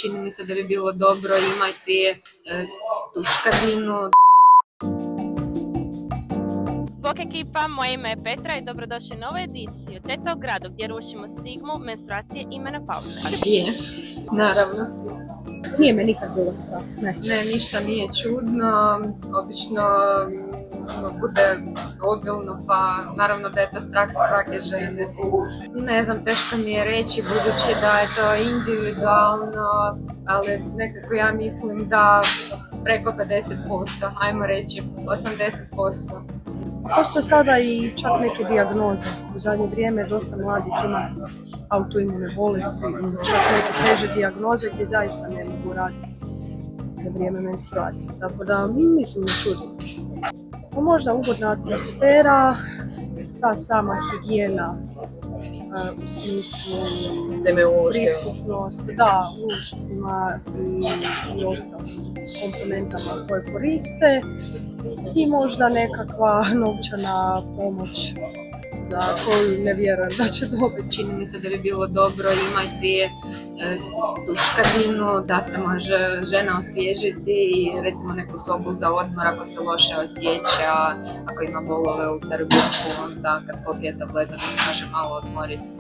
Čini mi se da bi bilo dobro imati tuškadinu. Bok ekipa, moje ime je Petra i dobrodošli u novu ediciju Teta u gradu gdje rušimo stigmu, menstruacije i menopauze. Je, naravno. Nije me nikad bilo strah, ne. Ne, ništa nije čudno. Obično bude obilno, pa naravno da je to strah svake žene. Ne znam, teško mi je reći budući da je to individualno, ali nekako ja mislim da preko 50%, ajmo reći 80%. Postoje sada i čak neke dijagnoze. U zadnje vrijeme dosta mladih ima autoimune bolesti i čak neke teže dijagnoze gdje zaista ne mogu raditi za vrijeme menstruacije. Tako da mislim ne čudi. Možda ugodna atmosfera, ta sama higijena u smislu pristupnost, da, ušicima i ostalim komponentama koje koriste i možda nekakva novčana pomoć za koju ne vjerujem da će dobiti. Čini mi se da bi bilo dobro imati tuškadinu, da se može žena osvježiti i recimo neku sobu za odmor ako se loše osjeća, ako ima bolove u trbuhu, onda kad popije tableta da se može malo odmoriti.